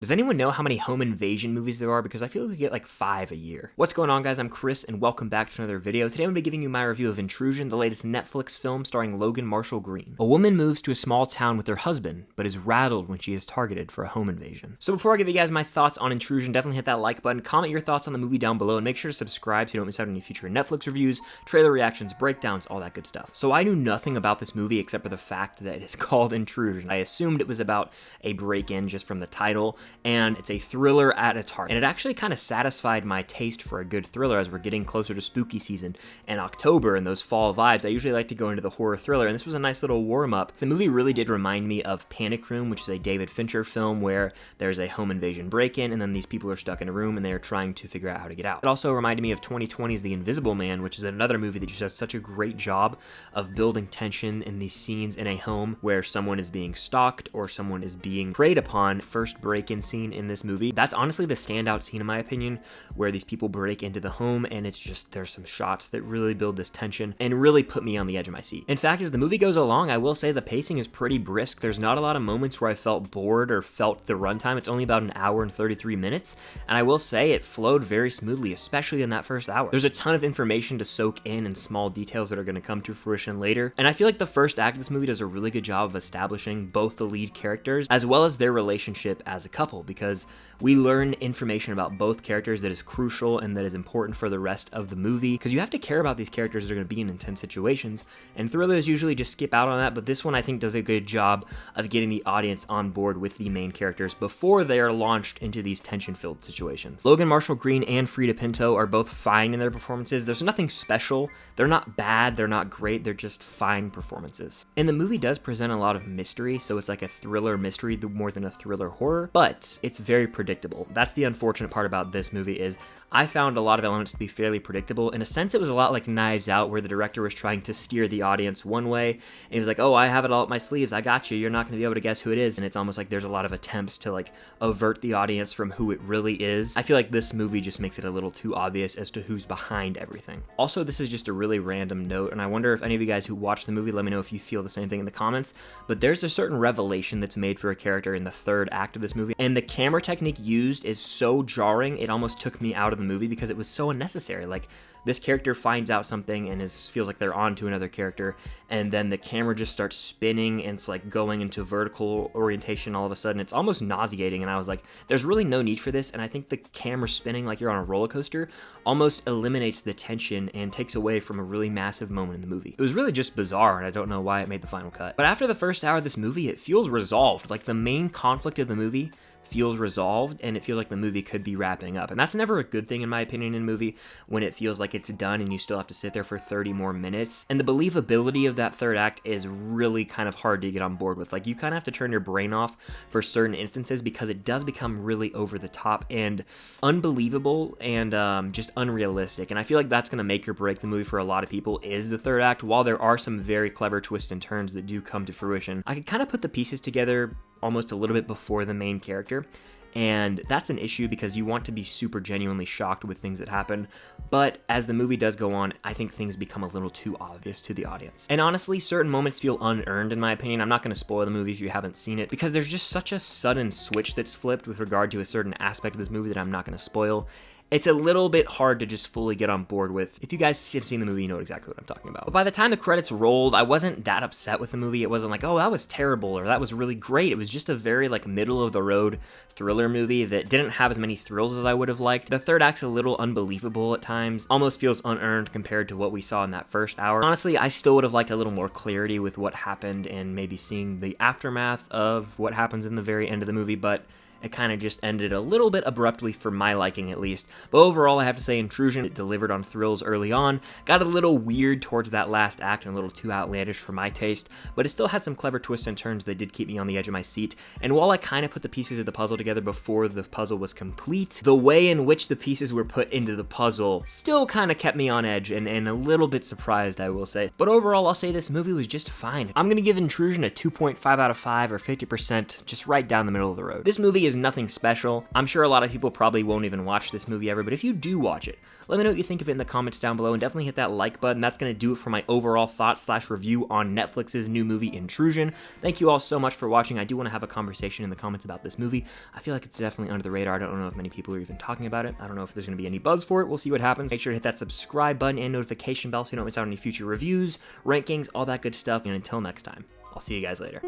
Does anyone know how many home invasion movies there are? Because I feel like we get like 5 a year. What's going on, guys? I'm Chris, and welcome back to another video. Today I'm going to be giving you my review of Intrusion, the latest Netflix film starring Logan Marshall Green. A woman moves to a small town with her husband, but is rattled when she is targeted for a home invasion. So before I give you guys my thoughts on Intrusion, definitely hit that like button, comment your thoughts on the movie down below, and make sure to subscribe so you don't miss out on any future Netflix reviews, trailer reactions, breakdowns, all that good stuff. So I knew nothing about this movie except for the fact that it is called Intrusion. I assumed it was about a break-in just from the title, and it's a thriller at its heart. And it actually kind of satisfied my taste for a good thriller as we're getting closer to spooky season and October and those fall vibes. I usually like to go into the horror thriller, and this was a nice little warm-up. The movie really did remind me of Panic Room, which is a David Fincher film where there's a home invasion break-in and then these people are stuck in a room and they're trying to figure out how to get out. It also reminded me of 2020's The Invisible Man, which is another movie that just does such a great job of building tension in these scenes in a home where someone is being stalked or someone is being preyed upon. First break-in scene in this movie, that's honestly the standout scene in my opinion, where these people break into the home, and it's just, there's some shots that really build this tension and really put me on the edge of my seat. In fact, as the movie goes along, I will say the pacing is pretty brisk. There's not a lot of moments where I felt bored or felt the runtime. It's only about an hour and 33 minutes, and I will say it flowed very smoothly, especially in that first hour. There's a ton of information to soak in and small details that are going to come to fruition later, and I feel like the first act of this movie does a really good job of establishing both the lead characters as well as their relationship as a couple, because we learn information about both characters that is crucial and that is important for the rest of the movie, because you have to care about these characters that are going to be in intense situations, and thrillers usually just skip out on that, but this one I think does a good job of getting the audience on board with the main characters before they are launched into these tension-filled situations. Logan Marshall Green and Freida Pinto are both fine in their performances. There's nothing special. They're not bad, they're not great, they're just fine performances. And the movie does present a lot of mystery, so it's like a thriller mystery more than a thriller horror, but it's very predictable. That's the unfortunate part about this movie, is I found a lot of elements to be fairly predictable. In a sense, it was a lot like Knives Out, where the director was trying to steer the audience one way, and he was like, oh, I have it all up my sleeves, I got you, you're not going to be able to guess who it is, and it's almost like there's a lot of attempts to like avert the audience from who it really is. I feel like this movie just makes it a little too obvious as to who's behind everything. Also, this is just a really random note, and I wonder if any of you guys who watch the movie, let me know if you feel the same thing in the comments, but there's a certain revelation that's made for a character in the third act of this movie, and the camera technique used is so jarring, it almost took me out of the movie because it was so unnecessary. Like, this character finds out something and feels like they're on to another character, and then the camera just starts spinning and it's like going into vertical orientation all of a sudden. It's almost nauseating, and I was like, there's really no need for this, and I think the camera spinning like you're on a roller coaster almost eliminates the tension and takes away from a really massive moment in the movie. It was really just bizarre, and I don't know why it made the final cut. But after the first hour of this movie, it feels resolved. Like, the main conflict of the movie feels resolved, and it feels like the movie could be wrapping up. And that's never a good thing in my opinion in a movie, when it feels like it's done and you still have to sit there for 30 more minutes. And the believability of that third act is really kind of hard to get on board with. Like, you kind of have to turn your brain off for certain instances because it does become really over the top and unbelievable and just unrealistic. And I feel like that's going to make or break the movie for a lot of people, is the third act. While there are some very clever twists and turns that do come to fruition, I could kind of put the pieces together almost a little bit before the main character, and that's an issue because you want to be super genuinely shocked with things that happen. But as the movie does go on, I think things become a little too obvious to the audience. And honestly, certain moments feel unearned in my opinion. I'm not going to spoil the movie if you haven't seen it, because there's just such a sudden switch that's flipped with regard to a certain aspect of this movie that I'm not going to spoil. It's a little bit hard to just fully get on board with. If you guys have seen the movie, you know exactly what I'm talking about. But by the time the credits rolled, I wasn't that upset with the movie. It wasn't like, oh, that was terrible, or that was really great. It was just a very like middle-of-the-road thriller movie that didn't have as many thrills as I would have liked. The third act's a little unbelievable at times, almost feels unearned compared to what we saw in that first hour. Honestly, I still would have liked a little more clarity with what happened and maybe seeing the aftermath of what happens in the very end of the movie, but it kind of just ended a little bit abruptly for my liking, at least. But overall, I have to say Intrusion, it delivered on thrills early on, got a little weird towards that last act and a little too outlandish for my taste, but it still had some clever twists and turns that did keep me on the edge of my seat. And while I kind of put the pieces of the puzzle together before the puzzle was complete, the way in which the pieces were put into the puzzle still kind of kept me on edge and a little bit surprised, I will say. But overall, I'll say this movie was just fine. I'm going to give Intrusion a 2.5 out of 5 or 50%, just right down the middle of the road. This movie is nothing special. I'm sure a lot of people probably won't even watch this movie ever, but if you do watch it, let me know what you think of it in the comments down below, and definitely hit that like button. That's going to do it for my overall thoughts/review on Netflix's new movie, Intrusion. Thank you all so much for watching. I do want to have a conversation in the comments about this movie. I feel like it's definitely under the radar. I don't know if many people are even talking about it. I don't know if there's going to be any buzz for it. We'll see what happens. Make sure to hit that subscribe button and notification bell so you don't miss out on any future reviews, rankings, all that good stuff. And until next time, I'll see you guys later.